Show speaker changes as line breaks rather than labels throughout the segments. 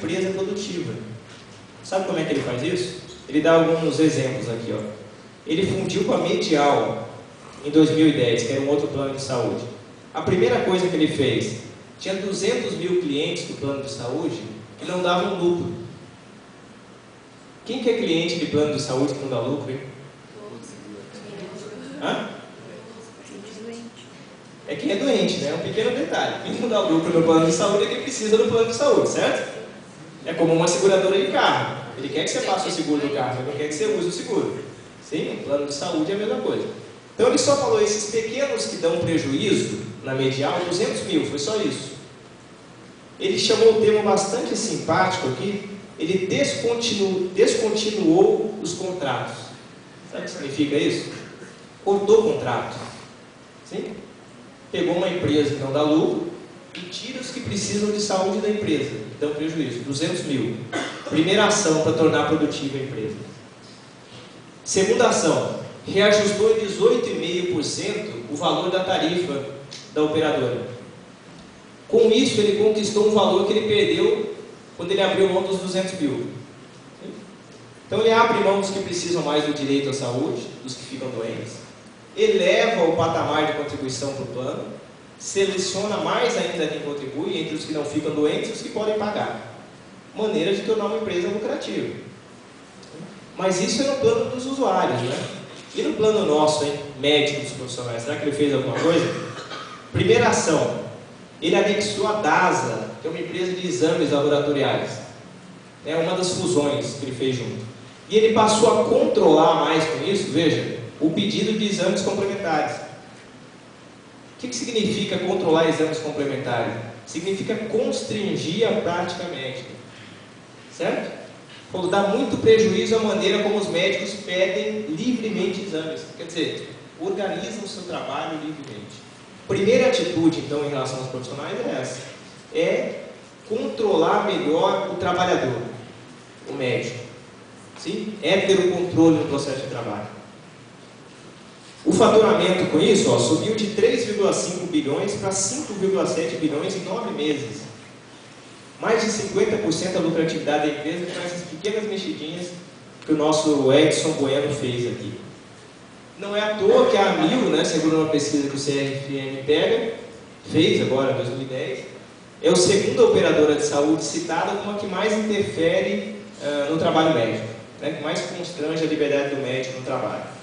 empresa produtiva. Sabe como é que ele faz isso? Ele dá alguns exemplos aqui, ó. Ele fundiu com a Medial em 2010, que era um outro plano de saúde. A primeira coisa que ele fez, tinha 200 mil clientes do plano de saúde que não davam lucro. Quem que é cliente de plano de saúde que não dá lucro, hein? Hã? É quem é doente, né? É um pequeno detalhe. Quem não dá lucro no plano de saúde é quem precisa do plano de saúde, certo? É como uma seguradora de carro. Ele quer que você faça o seguro do carro, ele não quer que você use o seguro. Sim, o plano de saúde é a mesma coisa. Então ele só falou esses pequenos que dão prejuízo na Medial, 200 mil, foi só isso. Ele chamou um termo bastante simpático aqui, ele descontinuou os contratos. Sabe o que significa isso? Cortou o contrato. Sim? Pegou uma empresa que não dá lucro e tira os que precisam de saúde da empresa, que dão prejuízo, 200 mil. Primeira ação para tornar produtiva a empresa. Segunda ação, reajustou em 18,5% o valor da tarifa da operadora. Com isso, ele conquistou um valor que ele perdeu quando ele abriu mão dos 200 mil. Então, ele abre mão dos que precisam mais do direito à saúde, dos que ficam doentes, eleva o patamar de contribuição para o plano, seleciona mais ainda quem contribui, entre os que não ficam doentes e os que podem pagar. Maneira de tornar uma empresa lucrativa. Mas isso é no plano dos usuários, né? E no plano nosso, hein? Médico dos profissionais, será que ele fez alguma coisa? Primeira ação, ele anexou a DASA, que é uma empresa de exames laboratoriais. É uma das fusões que ele fez junto. E ele passou a controlar mais com isso, veja, o pedido de exames complementares. O que significa controlar exames complementares? Significa constringir a prática médica. Certo? Quando dá muito prejuízo à maneira como os médicos pedem livremente exames. Quer dizer, organizam o seu trabalho livremente. Primeira atitude, então, em relação aos profissionais é essa. É controlar melhor o trabalhador, o médico. Sim? É ter o controle no processo de trabalho. O faturamento com isso, ó, subiu de 3,5 bilhões para 5,7 bilhões em 9 meses. Mais de 50% da lucratividade da empresa com essas pequenas mexidinhas que o nosso Edson Bueno fez aqui. Não é à toa que a Amil, né, segundo uma pesquisa que o CRFM fez agora em 2010, é a segunda operadora de saúde citada como a que mais interfere no trabalho médico, né, que mais constrange a liberdade do médico no trabalho.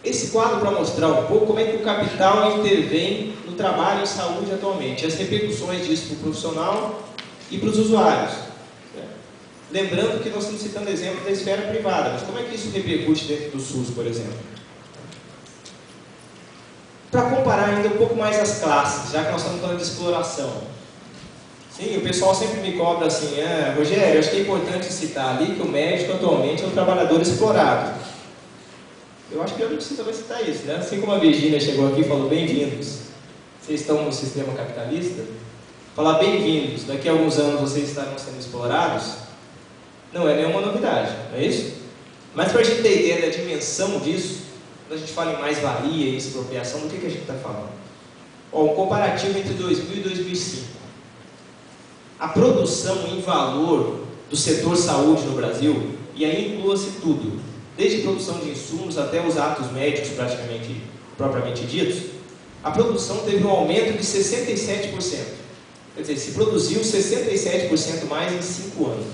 Esse quadro para mostrar um pouco como é que o capital intervém no trabalho e saúde atualmente, as repercussões disso para o profissional e para os usuários. Lembrando que nós estamos citando exemplos da esfera privada, mas como é que isso repercute dentro do SUS, por exemplo? Para comparar ainda um pouco mais as classes, já que nós estamos falando de exploração. Sim, o pessoal sempre me cobra assim, Rogério, acho que é importante citar ali que o médico atualmente é um trabalhador explorado. Eu acho que eu não preciso também citar isso, né? Assim como a Virgínia chegou aqui e falou, bem-vindos, vocês estão no sistema capitalista, falar bem-vindos, daqui a alguns anos vocês estarão sendo explorados, não é nenhuma novidade, não é isso? Mas para a gente ter ideia da dimensão disso, quando a gente fala em mais-valia e expropriação, do que a gente está falando? Ó, um comparativo entre 2000 e 2005. A produção em valor do setor saúde no Brasil, e aí inclua-se tudo, desde produção de insumos até os atos médicos propriamente ditos, a produção teve um aumento de 67%. Quer dizer, se produziu 67% mais em 5 anos.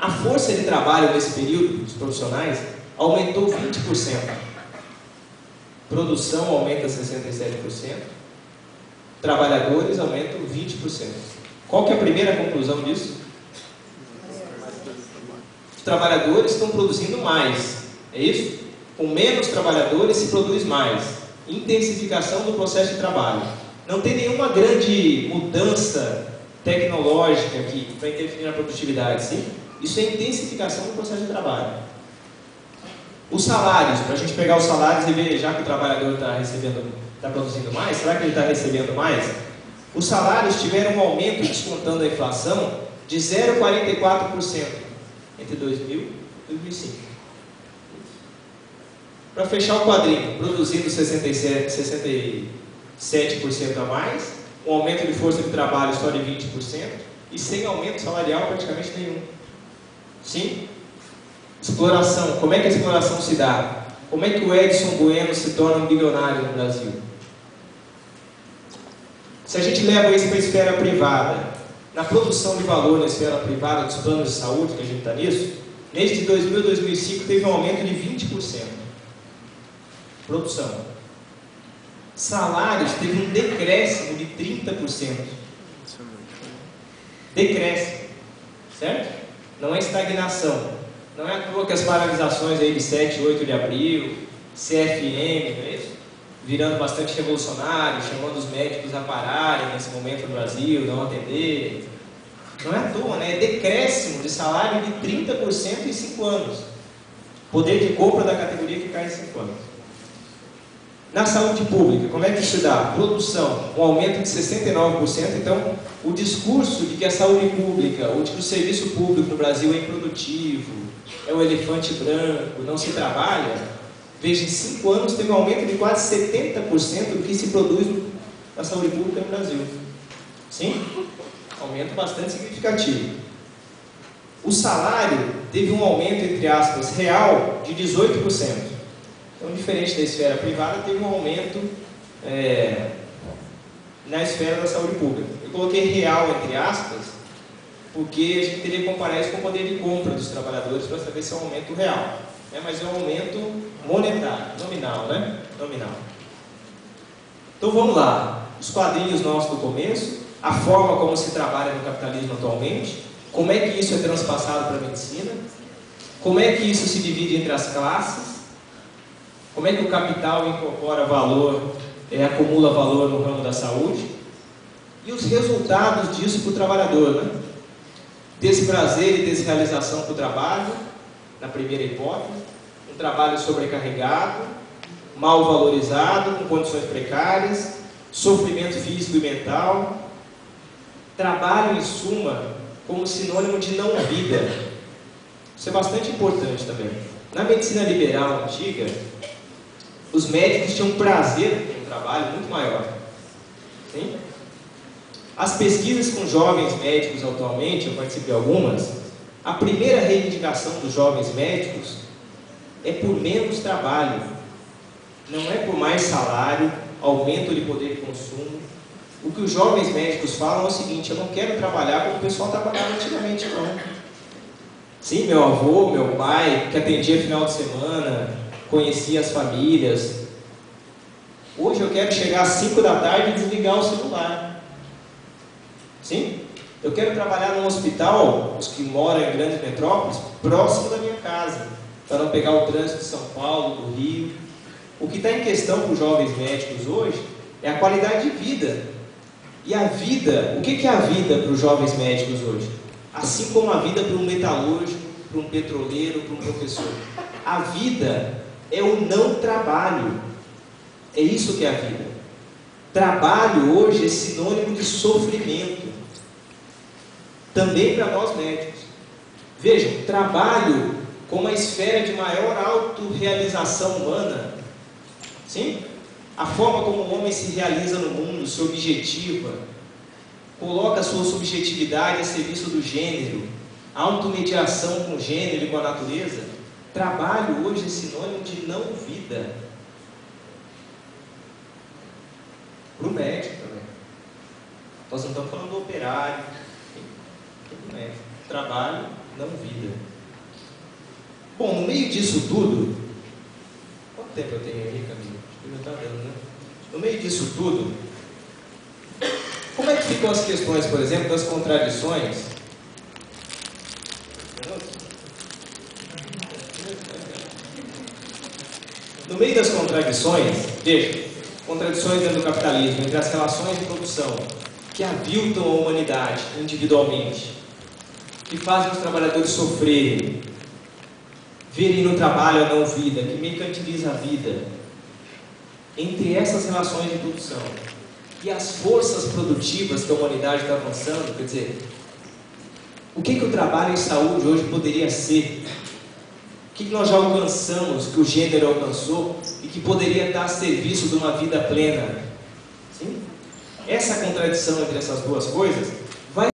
A força de trabalho nesse período, dos profissionais, aumentou 20%. Produção aumenta 67%, trabalhadores aumentam 20%. Qual que é a primeira conclusão disso? Os trabalhadores estão produzindo mais, é isso? Com menos trabalhadores se produz mais. Intensificação do processo de trabalho. Não tem nenhuma grande mudança tecnológica aqui para interferir na produtividade, sim? Isso é intensificação do processo de trabalho. Os salários, para a gente pegar os salários e ver, já que o trabalhador está produzindo mais, será que ele está recebendo mais? Os salários tiveram um aumento, descontando a inflação, de 0,44%. Entre 2000 e 2005. Para fechar o quadrinho, produzindo 67% a mais, um um aumento de força de trabalho só de 20%, e sem aumento salarial praticamente nenhum. Sim? Exploração. Como é que a exploração se dá? Como é que o Edson Bueno se torna um bilionário no Brasil? Se a gente leva isso para a esfera privada, na produção de valor na esfera privada dos planos de saúde, que a gente está nisso, neste 2000 a 2005 teve um aumento de 20%. Produção. Salários teve um decréscimo de 30%. Decréscimo. Certo? Não é estagnação. Não é à toa que as paralisações aí de 7 e 8 de abril, CFM, não é isso? Virando bastante revolucionário, chamando os médicos a pararem nesse momento no Brasil, não atender. Não é à toa, né? É decréscimo de salário de 30% em 5 anos. Poder de compra da categoria que cai em 5 anos. Na saúde pública, como é que isso dá? Produção, um aumento de 69%. Então, o discurso de que a saúde pública, ou de que o serviço público no Brasil é improdutivo, é o elefante branco, não se trabalha, veja, em 5 anos teve um aumento de quase 70% do que se produz na saúde pública no Brasil. Sim? Aumento bastante significativo. O salário teve um aumento, entre aspas, real de 18%. Então, diferente da esfera privada, teve um aumento na esfera da saúde pública. Eu coloquei real, entre aspas, porque a gente teria que comparar isso com o poder de compra dos trabalhadores para saber se é um aumento real. Mas é um aumento monetário, nominal, né? Nominal. Então, vamos lá. Os quadrinhos nossos do começo, a forma como se trabalha no capitalismo atualmente, como é que isso é transpassado para a medicina, como é que isso se divide entre as classes, como é que o capital incorpora valor, acumula valor no ramo da saúde, e os resultados disso para o trabalhador, né? Desprazer e desrealização para o trabalho, na primeira hipótese, um trabalho sobrecarregado, mal valorizado, com condições precárias, sofrimento físico e mental, trabalho, em suma, como sinônimo de não-vida. Isso é bastante importante também. Na medicina liberal antiga, os médicos tinham prazer em um trabalho muito maior. Sim? As pesquisas com jovens médicos atualmente, eu participei de algumas, a primeira reivindicação dos jovens médicos é por menos trabalho. Não é por mais salário, aumento de poder de consumo. O que os jovens médicos falam é o seguinte: eu não quero trabalhar como o pessoal trabalhava antigamente, não. Sim, meu avô, meu pai, que atendia final de semana, conhecia as famílias. Hoje eu quero chegar às 5 da tarde e desligar o celular. Sim? Eu quero trabalhar num hospital, os que moram em grandes metrópoles, próximo da minha casa, para não pegar o trânsito de São Paulo, do Rio. O que está em questão para os jovens médicos hoje é a qualidade de vida. E a vida, o que é a vida para os jovens médicos hoje? Assim como a vida para um metalúrgico, para um petroleiro, para um professor. A vida é o não trabalho. É isso que é a vida. Trabalho hoje é sinônimo de sofrimento. Também para nós médicos. Vejam, trabalho como a esfera de maior autorrealização humana. Sim? A forma como o homem se realiza no mundo, se objetiva, coloca a sua subjetividade a serviço do gênero, automediação com o gênero e com a natureza. Trabalho hoje é sinônimo de não vida. Para o médico também. Nós não estamos falando do operário, do médico. Trabalho, não vida. Bom, no meio disso tudo, quanto tempo eu tenho aí, Camilo? Acho que não está dando, né? No meio disso tudo, como é que ficam as questões, por exemplo, das contradições? No meio das contradições, veja, contradições dentro do capitalismo, entre as relações de produção, que aviltam a humanidade individualmente, que fazem os trabalhadores sofrerem, verem no trabalho a não vida, que mercantiliza a vida. Entre essas relações de produção e as forças produtivas que a humanidade está avançando, quer dizer, o que o trabalho em saúde hoje poderia ser? O que nós já alcançamos, que o gênero alcançou e que poderia estar a serviço de uma vida plena? Sim? essa contradição entre essas duas coisas